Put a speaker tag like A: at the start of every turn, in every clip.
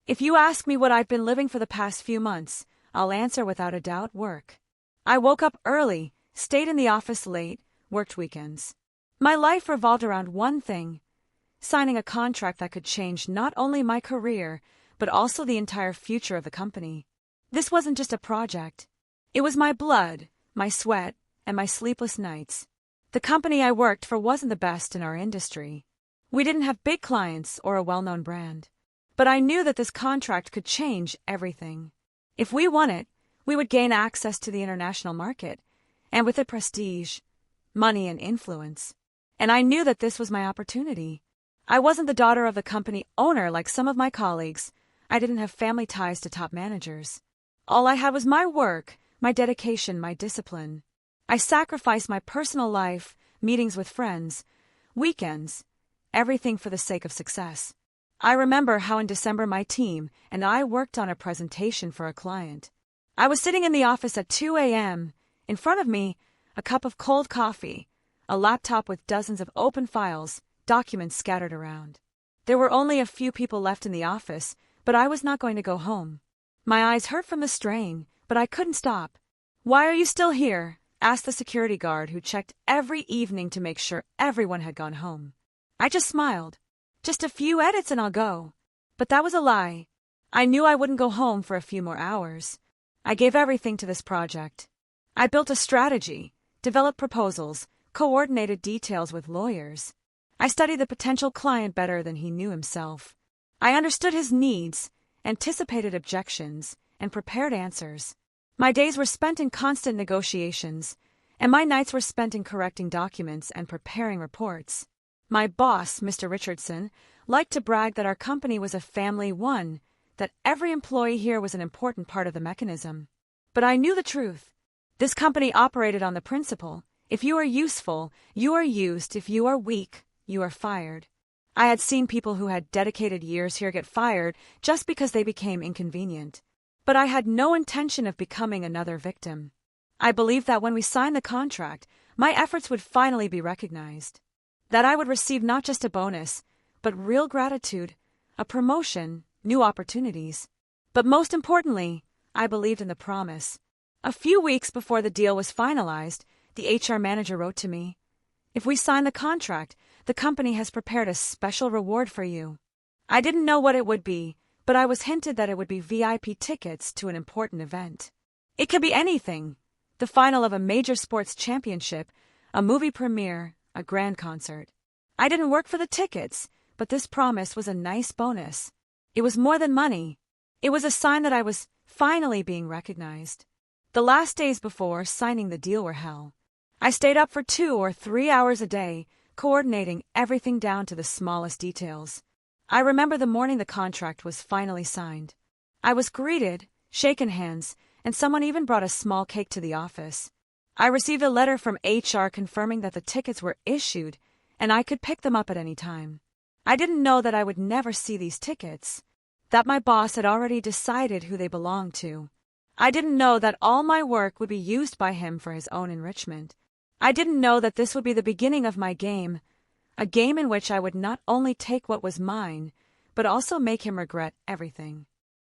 A: If you ask me what I've been living for the past few months, I'll answer without a doubt: work. I woke up early, stayed in the office late, worked weekends. My life revolved around one thing: signing a contract that could change not only my career, but also the entire future of the company. This wasn't just a project. It was my blood, my sweat, and my sleepless nights. The company I worked for wasn't the best in our industry. We didn't have big clients or a well-known brand. But I knew that this contract could change everything. If we won it, we would gain access to the international market, and with it prestige, money, and influence. And I knew that this was my opportunity. I wasn't the daughter of the company owner like some of my colleagues. I didn't have family ties to top managers. All I had was my work, my dedication, my discipline. I sacrificed my personal life, meetings with friends, weekends, everything for the sake of success. I remember how in December my team and I worked on a presentation for a client. I was sitting in the office at 2 a.m. In front of me, a cup of cold coffee, a laptop with dozens of open files, documents scattered around. There were only a few people left in the office, but I was not going to go home. My eyes hurt from the strain, but I couldn't stop. "Why are you still here?" asked the security guard who checked every evening to make sure everyone had gone home. I just smiled. "Just a few edits and I'll go." But that was a lie. I knew I wouldn't go home for a few more hours. I gave everything to this project. I built a strategy, developed proposals, coordinated details with lawyers. I studied the potential client better than he knew himself. I understood his needs, anticipated objections, and prepared answers. My days were spent in constant negotiations, and my nights were spent in correcting documents and preparing reports. My boss, Mr. Richardson, liked to brag that our company was a family one, that every employee here was an important part of the mechanism. But I knew the truth. This company operated on the principle: if you are useful, you are used; if you are weak, you are fired. I had seen people who had dedicated years here get fired just because they became inconvenient. But I had no intention of becoming another victim. I believed that when we signed the contract, my efforts would finally be recognized. That I would receive not just a bonus, but real gratitude, a promotion, new opportunities. But most importantly, I believed in the promise. A few weeks before the deal was finalized, the HR manager wrote to me: "If we sign the contract, the company has prepared a special reward for you." I didn't know what it would be, but I was hinted that it would be VIP tickets to an important event. It could be anything: the final of a major sports championship, a movie premiere, a grand concert. I didn't work for the tickets, but this promise was a nice bonus. It was more than money. It was a sign that I was finally being recognized. The last days before signing the deal were hell. I stayed up for 2 or 3 hours a day, coordinating everything down to the smallest details. I remember the morning the contract was finally signed. I was greeted, shaken hands, and someone even brought a small cake to the office. I received a letter from HR confirming that the tickets were issued, and I could pick them up at any time. I didn't know that I would never see these tickets, that my boss had already decided who they belonged to. I didn't know that all my work would be used by him for his own enrichment. I didn't know that this would be the beginning of my game, a game in which I would not only take what was mine, but also make him regret everything.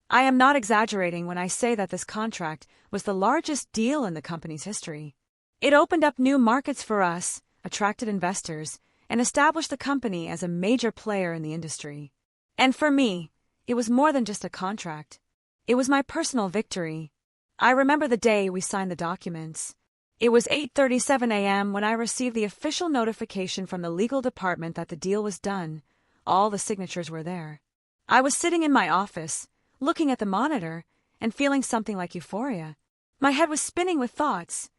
A: I am not exaggerating when I say that this contract was the largest deal in the company's history. It opened up new markets for us, attracted investors, and established the company as a major player in the industry. And for me, it was more than just a contract. It was my personal victory. I remember the day we signed the documents. It was 8:37 a.m. when I received the official notification from the legal department that the deal was done. All the signatures were there. I was sitting in my office, looking at the monitor, and feeling something like euphoria. My head was spinning with thoughts.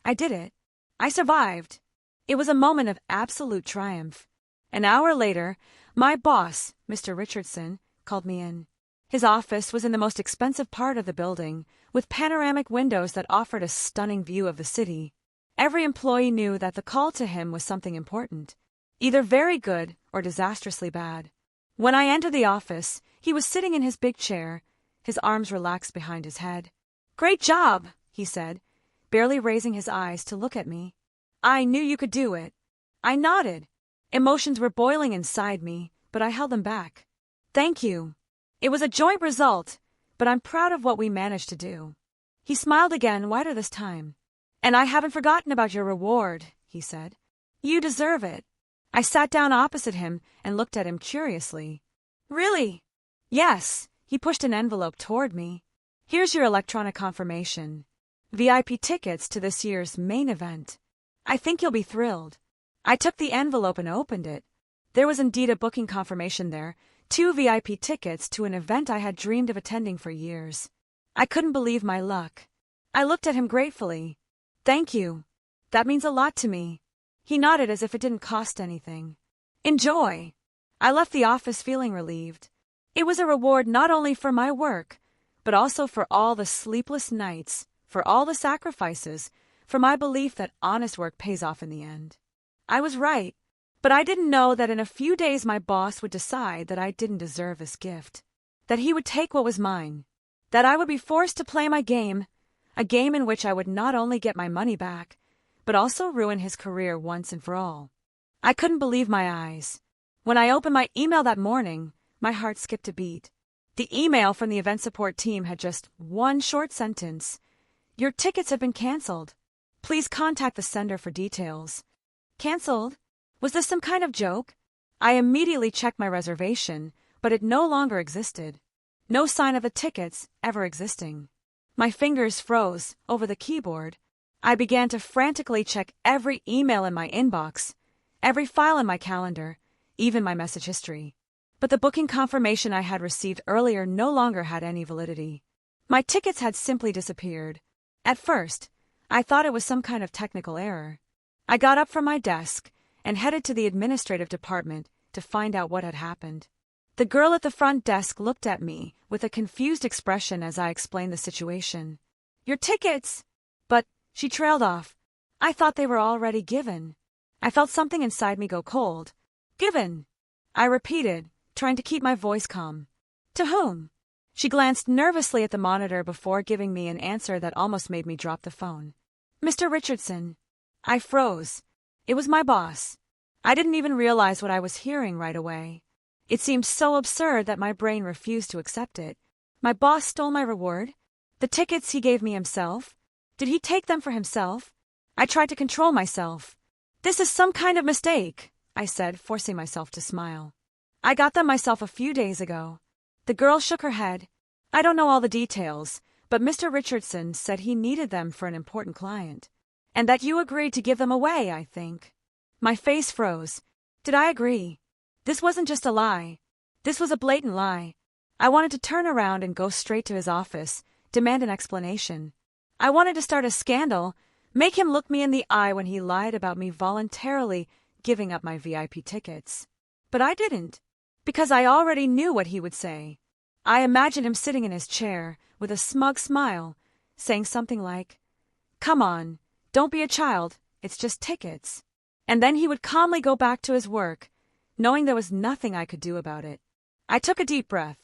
A: I did it. I survived. It was a moment of absolute triumph. An hour later, my boss, Mr. Richardson, called me in. His office was in the most expensive part of the building, with panoramic windows that offered a stunning view of the city. Every employee knew that the call to him was something important, either very good or disastrously bad. When I entered the office, he was sitting in his big chair, his arms relaxed behind his head. "Great job," he said, barely raising his eyes to look at me. "I knew you could do it." I nodded. Emotions were boiling inside me, but I held them back. "Thank you." It was a joint result, but I'm proud of what we managed to do. He smiled again, wider this time. And I haven't forgotten about your reward, he said. You deserve it. I sat down opposite him and looked at him curiously. Really? Yes, he pushed an envelope toward me. Here's your electronic confirmation. VIP tickets to this year's main event. I think you'll be thrilled. I took the envelope and opened it. There was indeed a booking confirmation there, 2 VIP tickets to an event I had dreamed of attending for years. I couldn't believe my luck. I looked at him gratefully. Thank you. That means a lot to me. He nodded as if it didn't cost anything. Enjoy. I left the office feeling relieved. It was a reward not only for my work, but also for all the sleepless nights, for all the sacrifices, for my belief that honest work pays off in the end. I was right, but I didn't know that in a few days my boss would decide that I didn't deserve this gift, that he would take what was mine, that I would be forced to play my game, a game in which I would not only get my money back, but also ruin his career once and for all. I couldn't believe my eyes. When I opened my email that morning, my heart skipped a beat. The email from the event support team had just one short sentence. Your tickets have been canceled. Please contact the sender for details. Canceled? Was this some kind of joke? I immediately checked my reservation, but it no longer existed. No sign of the tickets ever existing. My fingers froze over the keyboard. I began to frantically check every email in my inbox, every file in my calendar, even my message history. But the booking confirmation I had received earlier no longer had any validity. My tickets had simply disappeared. At first, I thought it was some kind of technical error. I got up from my desk and headed to the administrative department to find out what had happened. The girl at the front desk looked at me with a confused expression as I explained the situation. Your tickets! But she trailed off. I thought they were already given. I felt something inside me go cold. Given! I repeated, trying to keep my voice calm. To whom? She glanced nervously at the monitor before giving me an answer that almost made me drop the phone. Mr. Richardson. I froze. It was my boss. I didn't even realize what I was hearing right away. It seemed so absurd that my brain refused to accept it. My boss stole my reward? The tickets he gave me himself? Did he take them for himself? I tried to control myself. This is some kind of mistake, I said, forcing myself to smile. I got them myself a few days ago. The girl shook her head. I don't know all the details, but Mr. Richardson said he needed them for an important client. And that you agreed to give them away, I think. My face froze. Did I agree? This wasn't just a lie. This was a blatant lie. I wanted to turn around and go straight to his office, demand an explanation. I wanted to start a scandal, make him look me in the eye when he lied about me voluntarily giving up my VIP tickets. But I didn't, because I already knew what he would say. I imagined him sitting in his chair with a smug smile, saying something like, "Come on, don't be a child, it's just tickets." And then he would calmly go back to his work, knowing there was nothing I could do about it. I took a deep breath.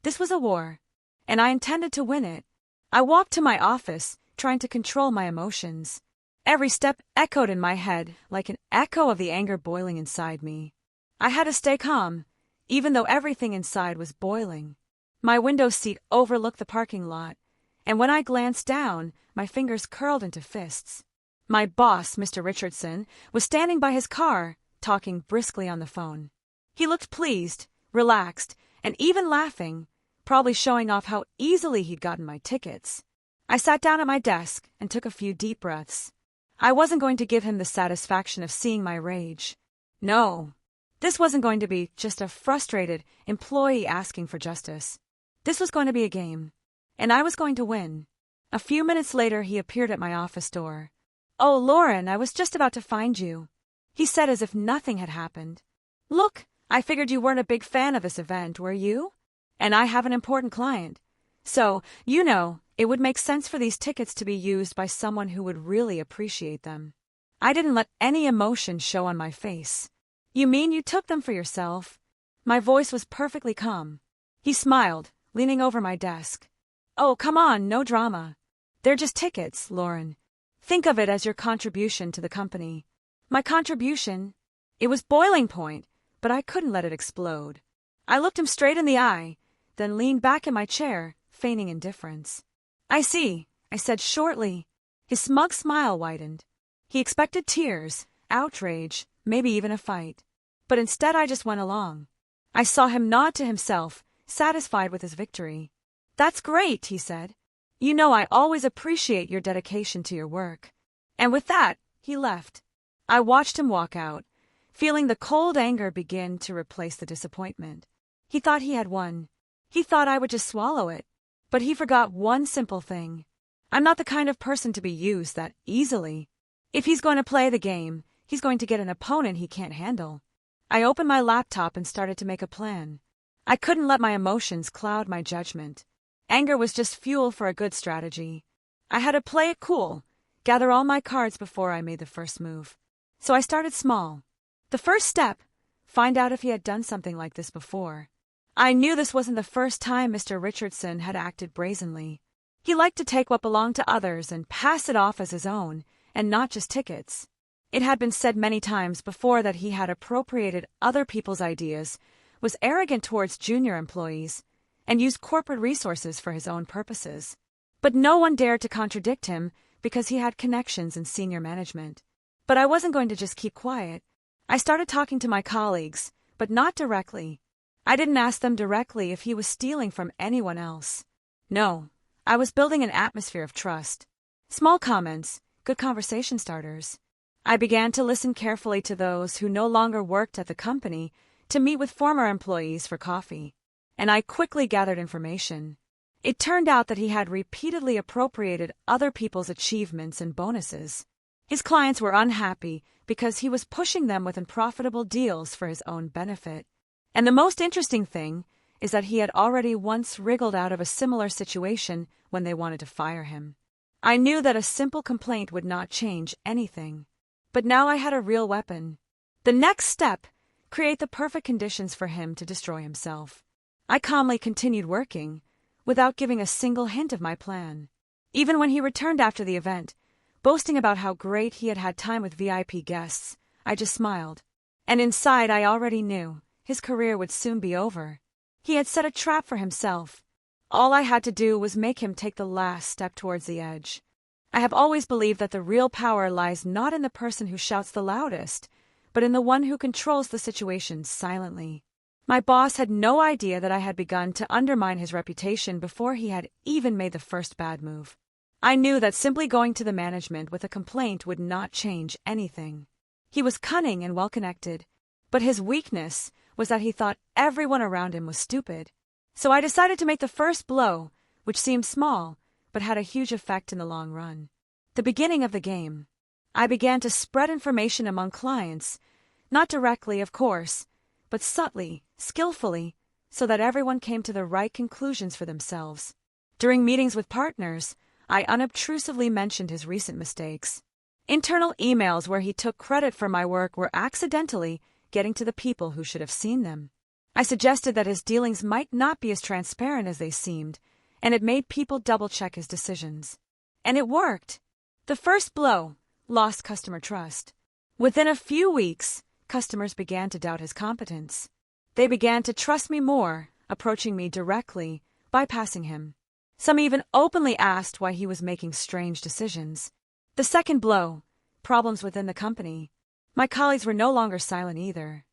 A: This was a war, and I intended to win it. I walked to my office, trying to control my emotions. Every step echoed in my head like an echo of the anger boiling inside me. I had to stay calm, even though everything inside was boiling. My window seat overlooked the parking lot, and when I glanced down, my fingers curled into fists. My boss, Mr. Richardson, was standing by his car, talking briskly on the phone. He looked pleased, relaxed, and even laughing, probably showing off how easily he'd gotten my tickets. I sat down at my desk and took a few deep breaths. I wasn't going to give him the satisfaction of seeing my rage. No, this wasn't going to be just a frustrated employee asking for justice. This was going to be a game, and I was going to win. A few minutes later, he appeared at my office door. "Oh, Lauren, I was just about to find you," he said as if nothing had happened. "Look, I figured you weren't a big fan of this event, were you? And I have an important client. So, it would make sense for these tickets to be used by someone who would really appreciate them." I didn't let any emotion show on my face. "You mean you took them for yourself?" My voice was perfectly calm. He smiled, leaning over my desk. "Oh, come on, no drama. They're just tickets, Lauren. Think of it as your contribution to the company." My contribution? It was boiling point, but I couldn't let it explode. I looked him straight in the eye. then leaned back in my chair, feigning indifference. "I see," I said shortly. His smug smile widened. He expected tears, outrage, maybe even a fight. But instead I just went along. I saw him nod to himself, satisfied with his victory. "That's great," he said. "You know I always appreciate your dedication to your work." And with that, he left. I watched him walk out, feeling the cold anger begin to replace the disappointment. He thought he had won. He thought I would just swallow it. But he forgot one simple thing. I'm not the kind of person to be used that easily. If he's going to play the game, he's going to get an opponent he can't handle. I opened my laptop and started to make a plan. I couldn't let my emotions cloud my judgment. Anger was just fuel for a good strategy. I had to play it cool, gather all my cards before I made the first move. So I started small. The first step, find out if he had done something like this before. I knew this wasn't the first time Mr. Richardson had acted brazenly. He liked to take what belonged to others and pass it off as his own, and not just tickets. It had been said many times before that he had appropriated other people's ideas, was arrogant towards junior employees, and used corporate resources for his own purposes. But no one dared to contradict him because he had connections in senior management. But I wasn't going to just keep quiet. I started talking to my colleagues, but not directly. I didn't ask them directly if he was stealing from anyone else. No, I was building an atmosphere of trust. Small comments, good conversation starters. I began to listen carefully to those who no longer worked at the company, to meet with former employees for coffee. And I quickly gathered information. It turned out that he had repeatedly appropriated other people's achievements and bonuses. His clients were unhappy because he was pushing them with unprofitable deals for his own benefit. And the most interesting thing is that he had already once wriggled out of a similar situation when they wanted to fire him. I knew that a simple complaint would not change anything. But now I had a real weapon. The next step, create the perfect conditions for him to destroy himself. I calmly continued working, without giving a single hint of my plan. Even when he returned after the event, boasting about how great he had had time with VIP guests, I just smiled. And inside I already knew his career would soon be over. He had set a trap for himself. All I had to do was make him take the last step towards the edge. I have always believed that the real power lies not in the person who shouts the loudest, but in the one who controls the situation silently. My boss had no idea that I had begun to undermine his reputation before he had even made the first bad move. I knew that simply going to the management with a complaint would not change anything. He was cunning and well-connected, but his weakness was that he thought everyone around him was stupid. So I decided to make the first blow, which seemed small, but had a huge effect in the long run. The beginning of the game. I began to spread information among clients, not directly, of course, but subtly, skillfully, so that everyone came to the right conclusions for themselves. During meetings with partners, I unobtrusively mentioned his recent mistakes. Internal emails where he took credit for my work were accidentally getting to the people who should have seen them. I suggested that his dealings might not be as transparent as they seemed, and it made people double-check his decisions. And it worked. The first blow, lost customer trust. Within a few weeks, customers began to doubt his competence. They began to trust me more, approaching me directly, bypassing him. Some even openly asked why he was making strange decisions. The second blow, problems within the company. My colleagues were no longer silent either.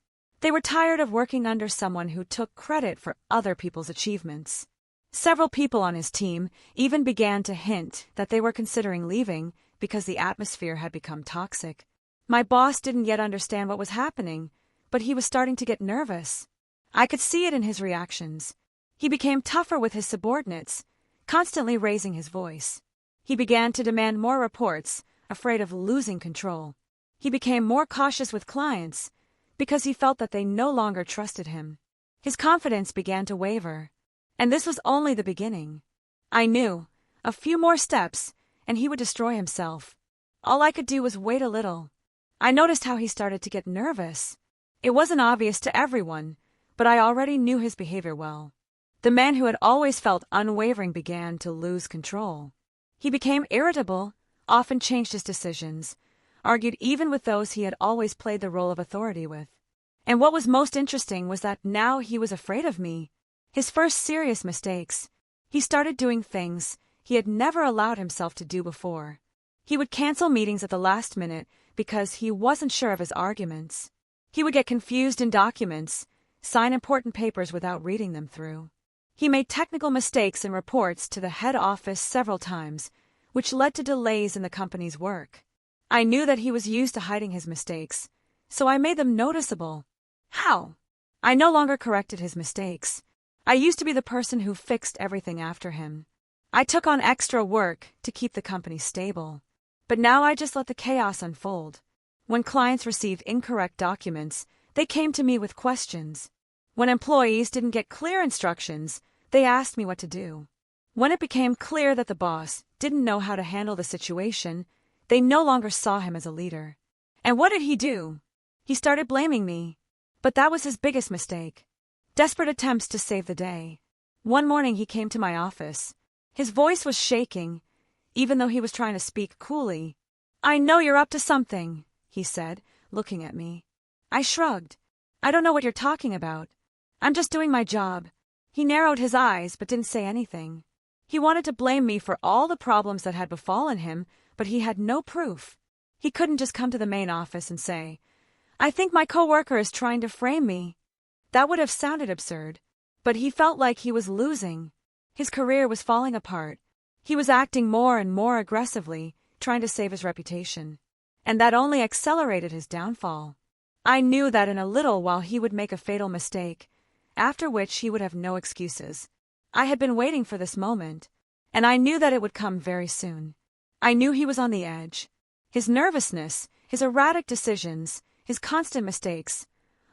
A: They were tired of working under someone who took credit for other people's achievements. Several people on his team even began to hint that they were considering leaving because the atmosphere had become toxic. My boss didn't yet understand what was happening, but he was starting to get nervous. I could see it in his reactions. He became tougher with his subordinates, constantly raising his voice. He began to demand more reports, afraid of losing control. He became more cautious with clients because he felt that they no longer trusted him. His confidence began to waver. And this was only the beginning. I knew, a few more steps, and he would destroy himself. All I could do was wait a little. I noticed how he started to get nervous. It wasn't obvious to everyone, but I already knew his behavior well. The man who had always felt unwavering began to lose control. He became irritable, often changed his decisions, argued even with those he had always played the role of authority with. And what was most interesting was that now he was afraid of me. His first serious mistakes. He started doing things he had never allowed himself to do before. He would cancel meetings at the last minute because he wasn't sure of his arguments. He would get confused in documents, sign important papers without reading them through. He made technical mistakes in reports to the head office several times, which led to delays in the company's work. I knew that he was used to hiding his mistakes, so I made them noticeable. How? I no longer corrected his mistakes. I used to be the person who fixed everything after him. I took on extra work to keep the company stable. But now I just let the chaos unfold. When clients received incorrect documents, they came to me with questions. When employees didn't get clear instructions, they asked me what to do. When it became clear that the boss didn't know how to handle the situation, they no longer saw him as a leader. And what did he do? He started blaming me. But that was his biggest mistake. Desperate attempts to save the day. One morning he came to my office. His voice was shaking, even though he was trying to speak coolly. "I know you're up to something," he said, looking at me. I shrugged. "I don't know what you're talking about. I'm just doing my job." He narrowed his eyes but didn't say anything. He wanted to blame me for all the problems that had befallen him, but he had no proof. He couldn't just come to the main office and say, "I think my coworker is trying to frame me." That would have sounded absurd, but he felt like he was losing. His career was falling apart. He was acting more and more aggressively, trying to save his reputation. And that only accelerated his downfall. I knew that in a little while he would make a fatal mistake, after which he would have no excuses. I had been waiting for this moment, and I knew that it would come very soon. I knew he was on the edge. His nervousness, his erratic decisions, his constant mistakes,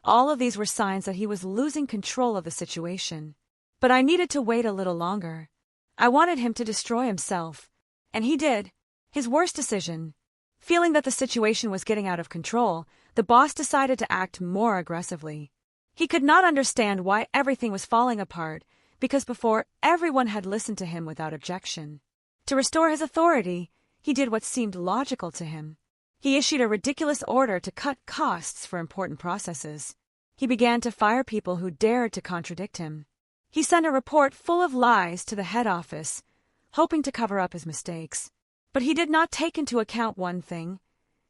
A: all of these were signs that he was losing control of the situation. But I needed to wait a little longer. I wanted him to destroy himself, and he did. His worst decision. Feeling that the situation was getting out of control, the boss decided to act more aggressively. He could not understand why everything was falling apart, because before everyone had listened to him without objection. To restore his authority, he did what seemed logical to him. He issued a ridiculous order to cut costs for important processes. He began to fire people who dared to contradict him. He sent a report full of lies to the head office, hoping to cover up his mistakes. But he did not take into account one thing.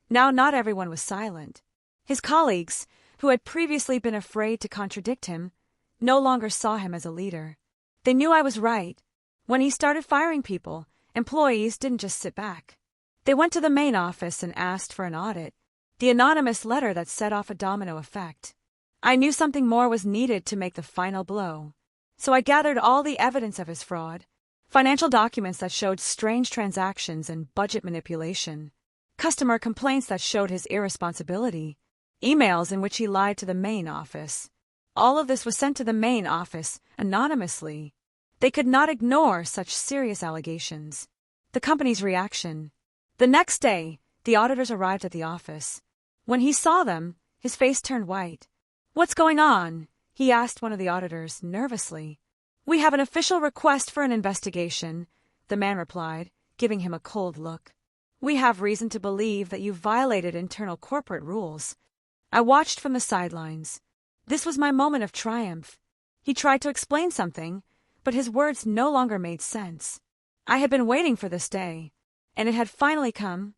A: Now not everyone was silent. His colleagues, who had previously been afraid to contradict him, no longer saw him as a leader. They knew I was right. When he started firing people, employees didn't just sit back. They went to the main office and asked for an audit, the anonymous letter that set off a domino effect. I knew something more was needed to make the final blow. So I gathered all the evidence of his fraud, financial documents that showed strange transactions and budget manipulation, customer complaints that showed his irresponsibility, emails in which he lied to the main office. All of this was sent to the main office anonymously. They could not ignore such serious allegations. The company's reaction. The next day, the auditors arrived at the office. When he saw them, his face turned white. "What's going on?" he asked one of the auditors nervously. "We have an official request for an investigation," the man replied, giving him a cold look. "We have reason to believe that you violated internal corporate rules." I watched from the sidelines. This was my moment of triumph. He tried to explain something, but his words no longer made sense. I had been waiting for this day, and it had finally come.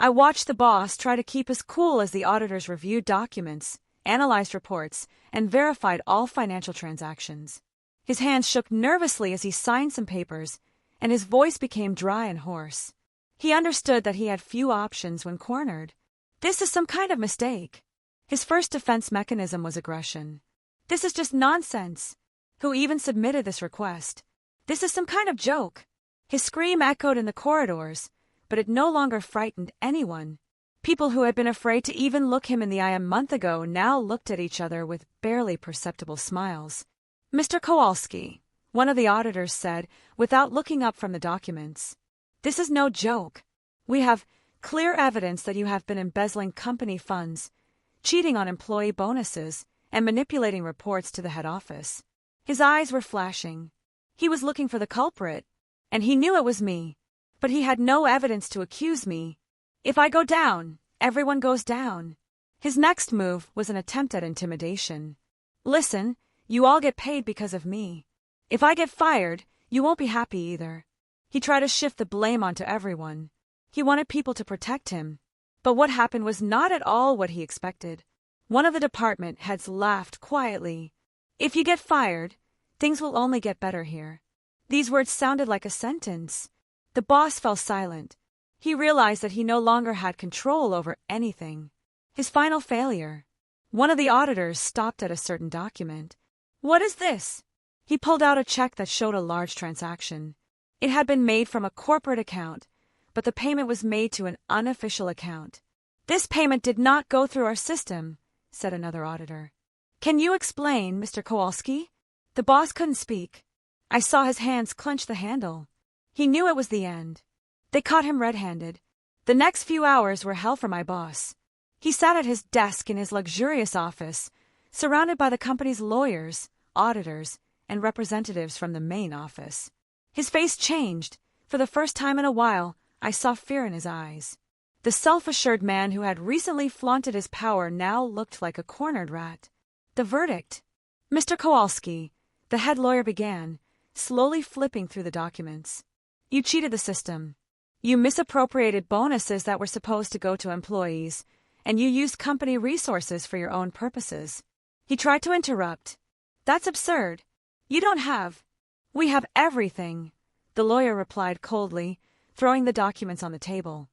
A: I watched the boss try to keep as cool as the auditors reviewed documents, analyzed reports, and verified all financial transactions. His hands shook nervously as he signed some papers, and his voice became dry and hoarse. He understood that he had few options when cornered. This is some kind of mistake. His first defense mechanism was aggression. "This is just nonsense. Who even submitted this request? This is some kind of joke." His scream echoed in the corridors, but it no longer frightened anyone. People who had been afraid to even look him in the eye a month ago now looked at each other with barely perceptible smiles. "Mr. Kowalski," one of the auditors said, without looking up from the documents, "this is no joke. We have clear evidence that you have been embezzling company funds, cheating on employee bonuses, and manipulating reports to the head office." His eyes were flashing. He was looking for the culprit, and he knew it was me. But he had no evidence to accuse me. If I go down, everyone goes down. His next move was an attempt at intimidation. "Listen, you all get paid because of me. If I get fired, you won't be happy either. He tried to shift the blame onto everyone. He wanted people to protect him. But what happened was not at all what he expected. One of the department heads laughed quietly. If you get fired, things will only get better here. These words sounded like a sentence. The boss fell silent. He realized that he no longer had control over anything. His final failure. One of the auditors stopped at a certain document. What is this? He pulled out a check that showed a large transaction. It had been made from a corporate account, but the payment was made to an unofficial account. This payment did not go through our system, said another auditor. Can you explain, Mr. Kowalski? The boss couldn't speak. I saw his hands clench the handle. He knew it was the end. They caught him red-handed. The next few hours were hell for my boss. He sat at his desk in his luxurious office, surrounded by the company's lawyers, auditors, and representatives from the main office. His face changed. For the first time in a while, I saw fear in his eyes. The self-assured man who had recently flaunted his power now looked like a cornered rat. The verdict. Mr. Kowalski, the head lawyer began, slowly flipping through the documents. You cheated the system. You misappropriated bonuses that were supposed to go to employees, and you used company resources for your own purposes. He tried to interrupt. That's absurd. You don't have. We have everything, the lawyer replied coldly, throwing the documents on the table.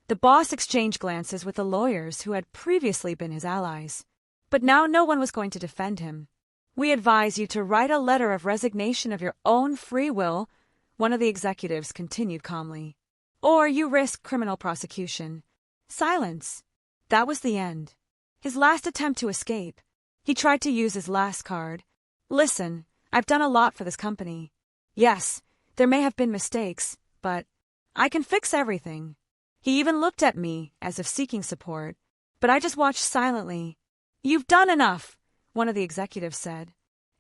A: The boss exchanged glances with the lawyers who had previously been his allies. But now no one was going to defend him. We advise you to write a letter of resignation of your own free will, one of the executives continued calmly. Or you risk criminal prosecution. Silence. That was the end. His last attempt to escape. He tried to use his last card. Listen, I've done a lot for this company. Yes, there may have been mistakes, but I can fix everything. He even looked at me as if seeking support, but I just watched silently. You've done enough, one of the executives said.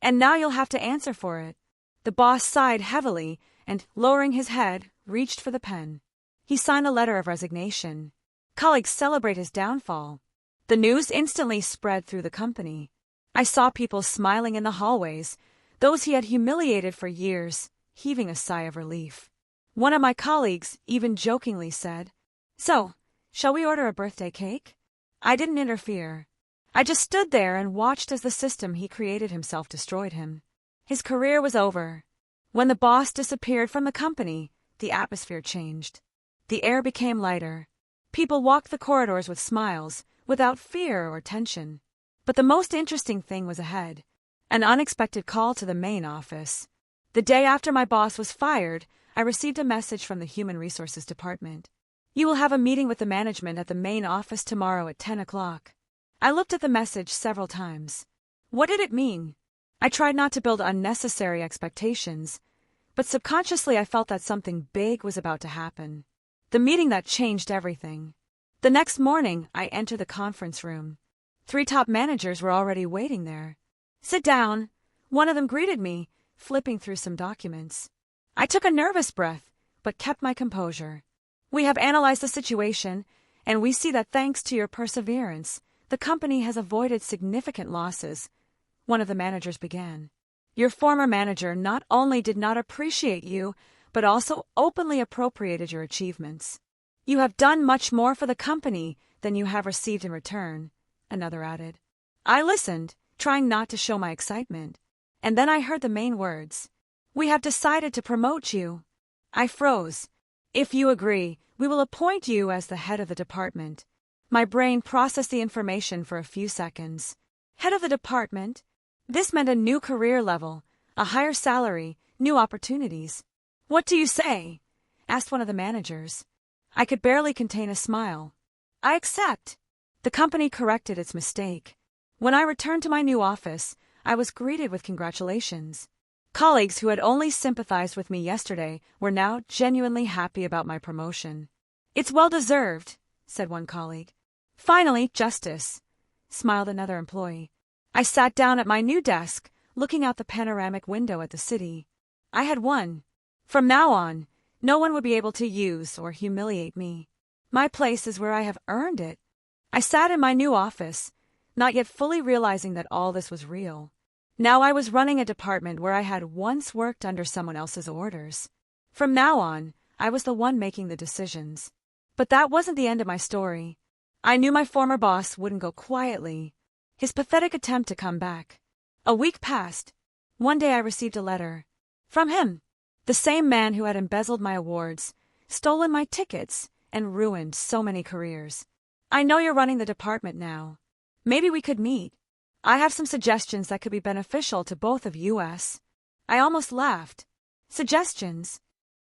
A: And now you'll have to answer for it. The boss sighed heavily and, lowering his head, reached for the pen. He signed a letter of resignation. Colleagues celebrate his downfall. The news instantly spread through the company. I saw people smiling in the hallways, those he had humiliated for years, heaving a sigh of relief. One of my colleagues even jokingly said, So, shall we order a birthday cake? I didn't interfere. I just stood there and watched as the system he created himself destroyed him. His career was over. When the boss disappeared from the company, the atmosphere changed. The air became lighter. People walked the corridors with smiles, without fear or tension. But the most interesting thing was ahead. An unexpected call to the main office. The day after my boss was fired, I received a message from the Human Resources Department. You will have a meeting with the management at the main office tomorrow at 10 o'clock. I looked at the message several times. What did it mean? I tried not to build unnecessary expectations, but subconsciously I felt that something big was about to happen. The meeting that changed everything. The next morning, I entered the conference room. 3 top managers were already waiting there. Sit down. One of them greeted me, flipping through some documents. I took a nervous breath, but kept my composure. We have analyzed the situation, and we see that thanks to your perseverance, the company has avoided significant losses. One of the managers began. Your former manager not only did not appreciate you, but also openly appropriated your achievements. You have done much more for the company than you have received in return, another added. I listened, trying not to show my excitement, and then I heard the main words. We have decided to promote you. I froze. If you agree, we will appoint you as the head of the department. My brain processed the information for a few seconds. Head of the department? This meant a new career level, a higher salary, new opportunities. What do you say? Asked one of the managers. I could barely contain a smile. I accept. The company corrected its mistake. When I returned to my new office, I was greeted with congratulations. Colleagues who had only sympathized with me yesterday were now genuinely happy about my promotion. It's well-deserved, said one colleague. Finally, justice, smiled another employee. I sat down at my new desk, looking out the panoramic window at the city. I had won. From now on, no one would be able to use or humiliate me. My place is where I have earned it. I sat in my new office, not yet fully realizing that all this was real. Now I was running a department where I had once worked under someone else's orders. From now on, I was the one making the decisions. But that wasn't the end of my story. I knew my former boss wouldn't go quietly. His pathetic attempt to come back. A week passed. One day I received a letter. From him. The same man who had embezzled my awards, stolen my tickets, and ruined so many careers. I know you're running the department now. Maybe we could meet. I have some suggestions that could be beneficial to both of us. I almost laughed. Suggestions?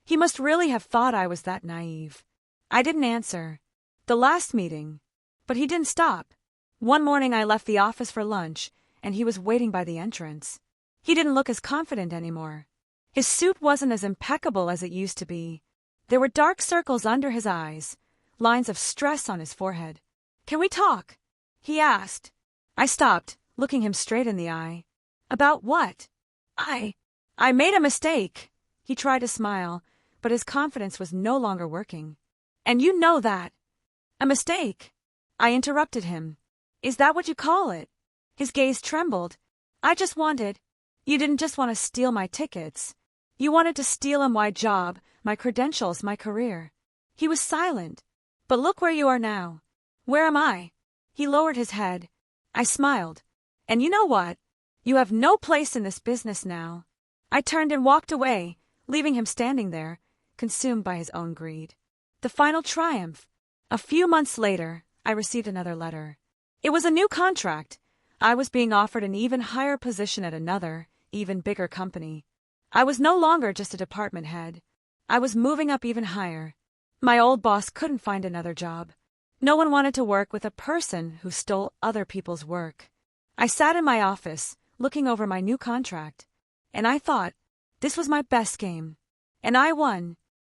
A: He must really have thought I was that naive. I didn't answer. The last meeting. But he didn't stop. One morning I left the office for lunch, and he was waiting by the entrance. He didn't look as confident anymore. His suit wasn't as impeccable as it used to be. There were dark circles under his eyes, lines of stress on his forehead. "Can we talk?" he asked. I stopped, looking him straight in the eye. "About what?" I made a mistake." He tried to smile, but his confidence was no longer working. "And you know that." "A mistake?" I interrupted him. "Is that what you call it?" His gaze trembled. You didn't just want to steal my tickets. You wanted to steal my job, my credentials, my career." He was silent. "But look where you are now." "Where am I?" He lowered his head. I smiled. "And you know what? You have no place in this business now." I turned and walked away, leaving him standing there, consumed by his own greed. The final triumph. A few months later, I received another letter. It was a new contract. I was being offered an even higher position at another, even bigger company. I was no longer just a department head. I was moving up even higher. My old boss couldn't find another job. No one wanted to work with a person who stole other people's work. I sat in my office, looking over my new contract, and I thought, this was my best game. And I won.